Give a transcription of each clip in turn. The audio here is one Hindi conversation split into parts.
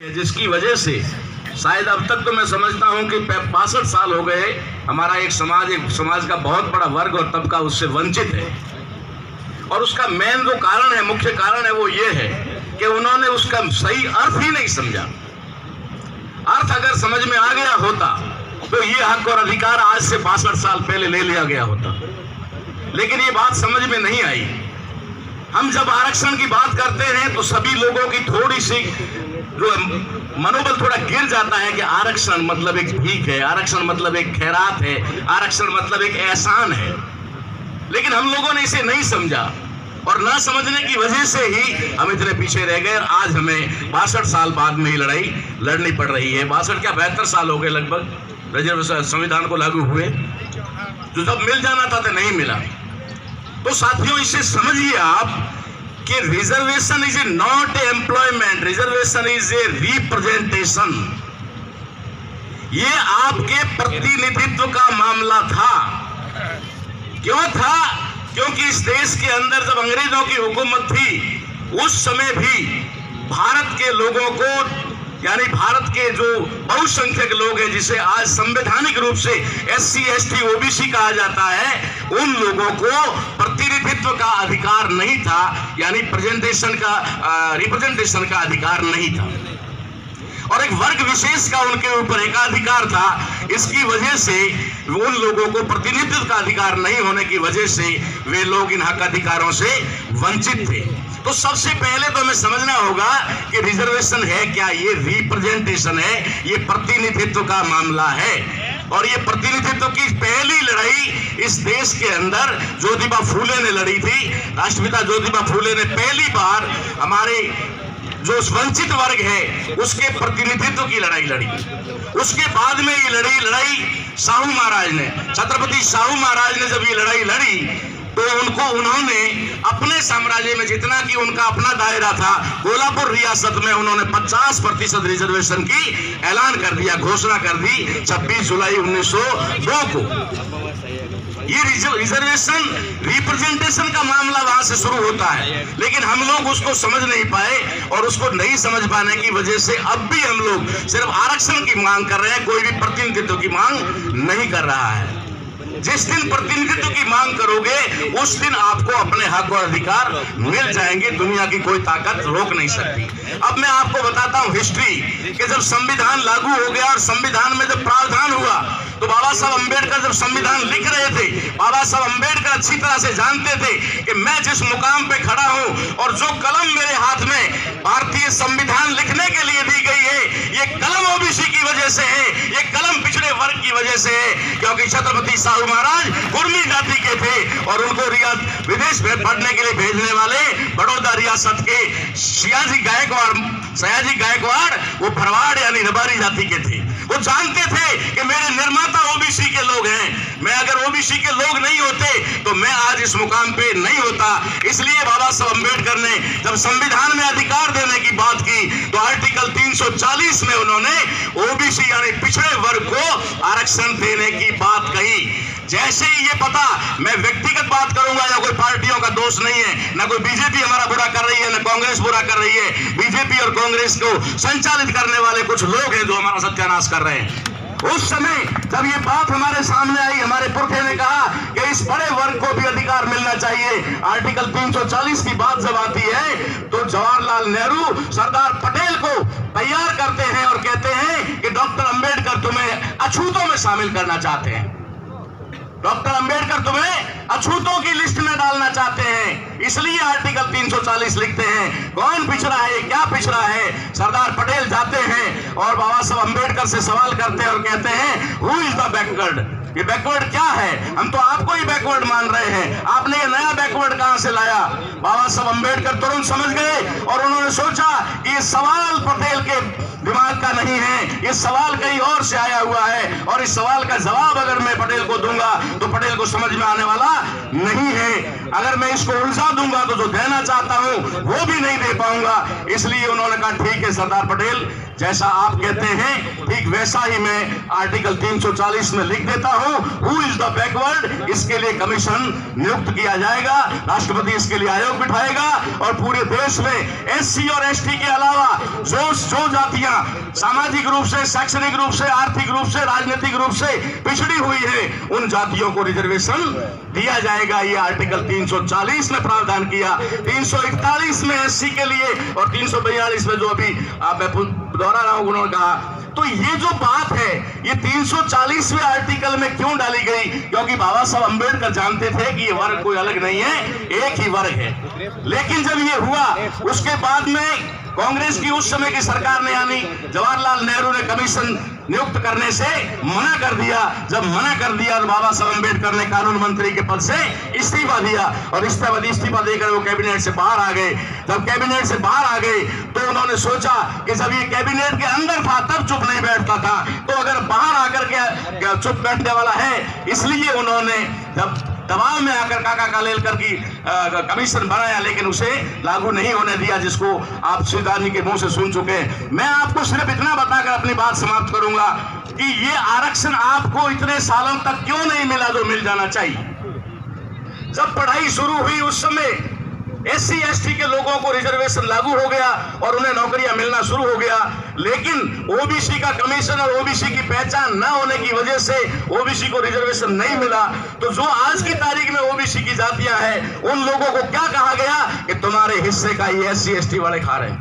जिसकी वजह से शायद अब तक तो मैं समझता हूं कि 65 साल हो गए हमारा एक समाज का बहुत बड़ा वर्ग और तबका उससे वंचित है। और उसका मेन जो कारण है, मुख्य कारण है, वो ये है कि उन्होंने उसका सही अर्थ ही नहीं समझा। अर्थ अगर समझ में आ गया होता तो ये हक और अधिकार आज से 62 साल पहले ले लिया गया होता, लेकिन ये बात समझ में नहीं आई। हम जब आरक्षण की बात करते हैं तो सभी लोगों की थोड़ी सी जो मनोबल थोड़ा गिर जाता है कि आरक्षण मतलब एक भीख है, आरक्षण मतलब एक खैरात है, आरक्षण मतलब एक एहसान है। लेकिन हम लोगों ने इसे नहीं समझा और ना समझने की वजह से ही हम इतने पीछे रह गए। आज हमें 62 साल बाद में ही लड़ाई लड़नी पड़ रही है। 62 क्या 72 साल हो गए लगभग रिजर्वेशन संविधान को लागू हुए, जो जब मिल जाना था तो नहीं मिला। तो साथियों, इसे समझिए आप कि reservation is not employment, reservation is a representation. ये आपके प्रतिनिधित्व का मामला था। क्यों था? क्योंकि इस देश के अंदर जब अंग्रेजों की हुकूमत थी उस समय भी भारत के लोगों को, यानी भारत के जो बहुसंख्यक लोग हैं, जिसे आज संवैधानिक रूप से SC ST OBC कहा जाता है, उन लोगों को प्रतिनिधित्व का अधिकार नहीं था, यानी रिप्रेजेंटेशन का अधिकार नहीं था। और एक वर्ग विशेष का उनके ऊपर एकाधिकार था। इसकी वजह से उन लोगों को प्रतिनिधित्व का अधिकार नहीं होने की वजह से वे लोग इन हक अधिकारों से वंचित थे। तो सबसे पहले तो हमें समझना होगा कि रिजर्वेशन है क्या? ये रिप्रेजेंटेशन है, ये प्रतिनिधित्व का मामला है। और ये प्रतिनिधित्व की पहली लड़ाई इस देश के अंदर ज्योतिबा फूले ने लड़ी थी। राष्ट्रपिता ज्योतिबा फूले ने पहली बार हमारे जो वंचित वर्ग है उसके प्रतिनिधित्व की लड़ाई लड़ी। उसके बाद में ये लड़ाई साहू महाराज ने, छत्रपति साहू महाराज ने जब ये लड़ाई लड़ी तो उन्होंने अपने साम्राज्य में, जितना कि उनका अपना दायरा था, कोल्हापुर रियासत में उन्होंने 50% रिजर्वेशन की ऐलान कर दिया, घोषणा कर दी 26 जुलाई 1902 को। ये रिजर्वेशन रिप्रेजेंटेशन का मामला वहां से शुरू होता है, लेकिन हम लोग उसको समझ नहीं पाए और उसको नहीं समझ पाने की वजह से अब भी हम लोग सिर्फ आरक्षण की मांग कर रहे हैं, कोई भी प्रतिनिधित्व की मांग नहीं कर रहा है। जिस दिन प्रतिनिधित्व की मांग करोगे उस दिन आपको अपने हक और अधिकार मिल जाएंगे, दुनिया की कोई ताकत रोक नहीं सकती। अब मैं आपको बताता हूं हिस्ट्री कि जब संविधान लागू हो गया और संविधान में जब प्रावधान हुआ तो बाबा साहब अंबेडकर जब संविधान लिख रहे थे, बाबा साहब अंबेडकर अच्छी तरह से जानते थे कि मैं जिस मुकाम पे खड़ा हूं और जो कलम मेरे हाथ में भारतीय संविधान लिखने के लिए दी गई है, ये कलम OBC की वजह से है, ये कलम पिछड़े वर्ग की वजह से है। क्योंकि छत्रपति साहू महाराज कुर्मी जाति के थे और उनको विदेश में पढ़ने के लिए भेजने वाले बड़ौदा रियासत के सयाजी गायकवाड़ वो भरवाड़ यानी रबारी जाति के थे। वो जानते थे कि मेरे निर्माता OBC के लोग हैं, मैं अगर OBC के लोग नहीं होते तो मैं आज इस मुकाम पे नहीं होता। इसलिए बाबा साहब अंबेडकर ने जब संविधान में अधिकार देने की बात की तो आर्टिकल 340 में उन्होंने OBC यानी पिछड़े वर्ग को आरक्षण देने की बात कही। जैसे ही ये पता, मैं व्यक्तिगत बात करूंगा या कोई पार्टियों का दोष नहीं है, ना कोई बीजेपी हमारा बुरा कर रही है, ना कांग्रेस बुरा कर रही है। बीजेपी और कांग्रेस को संचालित करने वाले कुछ लोग हैं जो हमारा सत्यानाश कर रहे हैं। उस समय जब ये बात हमारे सामने आई, हमारे पुरखे ने कहा कि इस बड़े वर्ग को भी अधिकार मिलना चाहिए। आर्टिकल 340 की बात जब आती है तो जवाहरलाल नेहरू सरदार पटेल को तैयार करते हैं और कहते हैं कि डॉक्टर अंबेडकर तुम्हें अछूतों में शामिल करना चाहते हैं, डॉक्टर अंबेडकर तुम्हें अछूतों की लिस्ट में डालना चाहते हैं। इसलिए आर्टिकल 340 लिखते हैं। कौन पिछड़ा है, क्या पिछड़ा है? सरदार पटेल जाते हैं और बाबा साहब अंबेडकर से सवाल करते हैं और कहते हैं हु इज द बैकवर्ड? ये बैकवर्ड क्या है? हम तो आपको ही बैकवर्ड मान रहे हैं, आपने ये नया बैकवर्ड कहां से लाया? बाबा साहब अंबेडकर तुरंत समझ गए और उन्होंने सोचा कि ये सवाल पटेल के दिमाग का नहीं है, ये सवाल कहीं और से आया हुआ है और इस सवाल का जवाब अगर मैं पटेल को दूंगा तो पटेल को समझ में आने वाला नहीं है। अगर मैं इसको उलझा दूंगा तो जो देना चाहता हूं वो भी नहीं दे पाऊंगा। इसलिए उन्होंने कहा ठीक है सरदार पटेल, जैसा आप कहते हैं ठीक वैसा ही मैं आर्टिकल 340 में लिख देता हूं, हु इज द बैकवर्ड, इसके लिए कमीशन नियुक्त किया जाएगा, राष्ट्रपति इसके लिए आयोग बिठाएगा और पूरे देश में एससी और एसटी के अलावा जो जातियां सामाजिक रूप से, शैक्षणिक रूप से, आर्थिक रूप से, राजनीतिक रूप से पिछड़ी हुई है उन जातियों को रिजर्वेशन दिया जाएगा। ये आर्टिकल 340 में प्रावधान किया, 341 में एससी के लिए और 342 में जो अभी आप दोहरा रहा हूं उन्होंने कहा। तो ये जो बात है ये 340वें आर्टिकल में क्यों डाली गई? क्योंकि बाबा साहब अंबेडकर जानते थे कि ये वर्ग कोई अलग नहीं है, एक ही वर्ग है। लेकिन जब ये हुआ उसके बाद में कांग्रेस की उस समय की सरकार ने यानी जवाहरलाल नेहरू ने कमीशन नियुक्त करने से मना कर दिया। जब मना कर दिया तो बाबा साहब अंबेडकर ने कानून मंत्री के पद से इस्तीफा दिया और इस्तीफा देकर वो कैबिनेट से बाहर आ गए। जब कैबिनेट से बाहर आ गए तो उन्होंने सोचा कि जब ये कैबिनेट के अंदर था तब चुप नहीं बैठता था, तो अगर बाहर आकर के चुप बैठने वाला है, इसलिए उन्होंने जब दबाव में आकर काका कालेलकर की कमीशन बनाया, लेकिन उसे लागू नहीं होने दिया, जिसको आप श्रीदानी के मुंह से सुन चुके हैं। मैं आपको सिर्फ इतना बताकर अपनी बात समाप्त करूंगा कि ये आरक्षण आपको इतने सालों तक क्यों नहीं मिला जो मिल जाना चाहिए। जब पढ़ाई शुरू हुई उस समय एससी एसटी के लोगों को रिजर्वेशन लागू हो गया और उन्हें नौकरियां मिलना शुरू हो गया, लेकिन ओबीसी का कमीशन और ओबीसी की पहचान न होने की वजह से ओबीसी को रिजर्वेशन नहीं मिला। तो जो आज की तारीख में ओबीसी की जातियां हैं उन लोगों को क्या कहा गया कि तुम्हारे हिस्से का ये एससी एसटी वाले खा रहे हैं,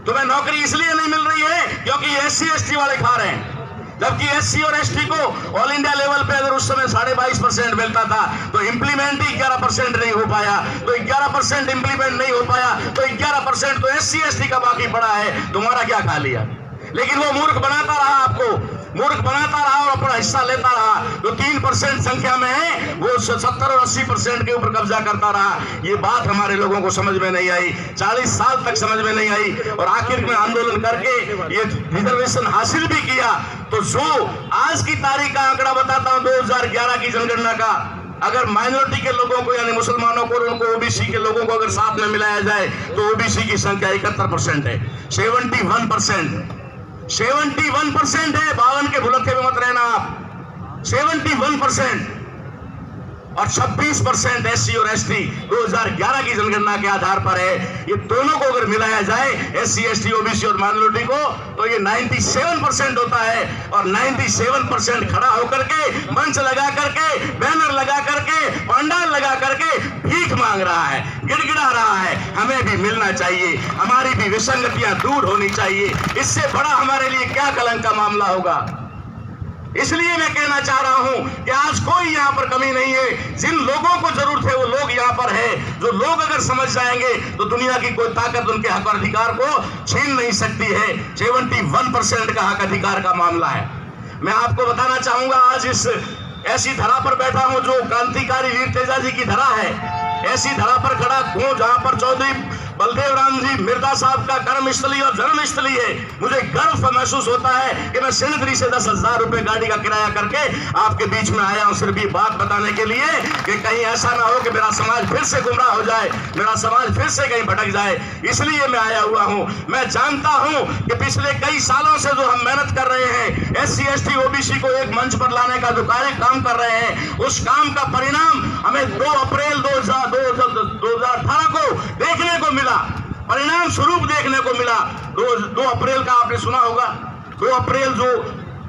तुम्हें नौकरी इसलिए नहीं मिल रही है क्योंकि एससी एसटी वाले खा रहे हैं। जबकि एससी और एसटी को ऑल इंडिया लेवल पे अगर उस समय 22.5% मिलता था तो इंप्लीमेंट ही 11% नहीं हो पाया, तो 11% इंप्लीमेंट नहीं हो पाया तो 11% तो एससी एसटी का बाकी पड़ा है, तुम्हारा क्या खा लिया। लेकिन वो मूर्ख बनाता रहा, आपको मूर्ख बनाता रहा और अपना हिस्सा लेता रहा। जो 3% संख्या में है वो 70 और 80% के ऊपर कब्जा करता रहा। ये बात हमारे लोगों को समझ में नहीं आई, 40 साल तक समझ में नहीं आई और आखिर में आंदोलन करके ये रिजर्वेशन हासिल भी किया। तो जो आज की तारीख का आंकड़ा बताता हूं 2011 की जनगणना का, अगर माइनॉरिटी के लोगों को यानी मुसलमानों को और उनको ओबीसी के लोगों को अगर साथ में मिलाया जाए तो ओबीसी की संख्या 71% है, 71% है। 52 के भुलक्के में मत रहना आप, 71% और 26% एससी और एसटी 2011 की जनगणना के आधार पर है। ये दोनों को अगर मिलाया जाए एससी एसटी ओबीसी और माइनॉरिटी को तो ये 97% होता है और 97% खड़ा होकर के मंच लगा करके, बैनर लगा करके, पंडाल लगा करके भीख मांग रहा है, गिड़गिड़ा रहा है। हमें भी मिलना चाहिए, हमारी भी विसंगतियां दूर होनी चाहिए। इससे बड़ा हमारे लिए क्या कलंक का मामला होगा। इसलिए मैं कहना चाह रहा हूं कि आज कोई यहां पर कमी नहीं है। जिन लोगों को जरूरत है वो लोग यहां पर है। जो लोग अगर समझ जाएंगे तो दुनिया की कोई ताकत उनके हक और अधिकार को छीन नहीं सकती है। 71% का हक अधिकार का मामला है। मैं आपको बताना चाहूंगा आज इस ऐसी धरा पर बैठा हूं जो क्रांतिकारी वीर तेजा जी की धरा है। ऐसी धरा पर खड़ा हूं जहां पर चौधरी बलदेव राम जी मिर्जा साहब का कर्मस्थली और जन्मस्थली है। मुझे गर्व महसूस होता है कि मैं सिंधरी से 10,000 रुपए गाड़ी का किराया करके आपके बीच में आया हूं, सिर्फ ये बात बताने के लिए कि कहीं ऐसा ना हो कि मेरा समाज फिर से गुमराह हो जाए, मेरा समाज फिर से कहीं भटक जाए। इसलिए मैं आया हुआ हूं। मैं जानता हूं कि पिछले कई सालों से जो हम मेहनत कर रहे हैं एससी एसटी ओबीसी को एक मंच पर लाने का जो काम कर रहे हैं, उस काम का परिणाम हमें 2 अप्रैल 2018 को देखने को मिला, परिणाम स्वरूप देखने को मिला। 2 अप्रैल का आपने सुना होगा, 2 अप्रैल जो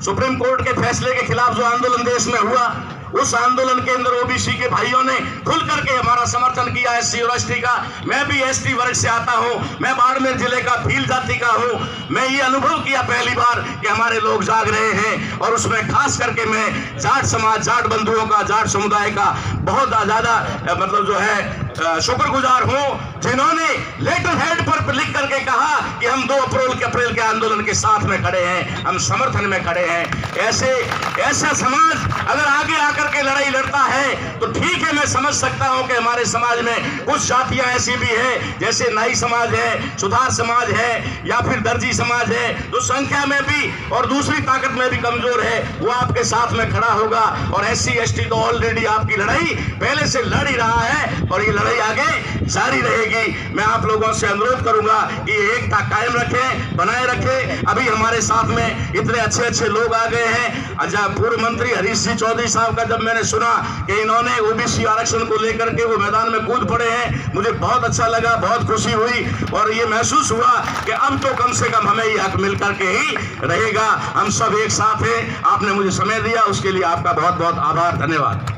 सुप्रीम कोर्ट के फैसले के खिलाफ जो आंदोलन देश में हुआ, उस आंदोलन के अंदर ओबीसी के भाइयों ने खुल करके हमारा समर्थन किया एससी और एसटी का। मैं भी एसटी वर्ग से आता हूं, मैं बाड़मेर जिले का भील जाति का हूं। मैं ये अनुभव किया पहली बार कि हमारे लोग जाग रहे हैं और उसमें खास करके मैं जाट समाज, जाट बंधुओं का, जाट समुदाय का बहुत ज्यादा मतलब जो है शुक्रगुजार हूं जिन्होंने लेटर हेड पर लिख करके कहा कि हम 2 अप्रैल के आंदोलन के साथ में खड़े हैं, हम समर्थन में खड़े हैं। ऐसा समाज अगर आगे आकर के लड़ाई लड़ता है तो ठीक है, मैं समझ सकता हूं कि हमारे समाज में कुछ जातियां ऐसी भी है, जैसे नाई समाज है, सुधार समाज है या फिर दर्जी समाज है, जो संख्या में भी और दूसरी ताकत में भी कमजोर है, वो आपके साथ में खड़ा होगा। और SC ST तो ऑलरेडी आपकी लड़ाई पहले से लड़ ही रहा है और ये लड़ाई आगे जारी रहेगी। मैं आप लोगों से अनुरोध करूंगा कि एकता कायम रखें, बनाए रखें। अभी हमारे साथ में इतने अच्छे लोग आ गए हैं। अच्छा, पूर्व मंत्री हरीश जी चौधरी साहब का जब मैंने सुना कि इन्होंने OBC आरक्षण को लेकर के वो मैदान में कूद पड़े हैं, मुझे बहुत अच्छा लगा, बहुत खुशी हुई और ये महसूस हुआ कि अब तो कम से कम हमें ये हक मिल करके ही रहेगा। हम सब एक साथ हैं। आपने मुझे समय दिया, उसके लिए आपका बहुत बहुत आभार, धन्यवाद।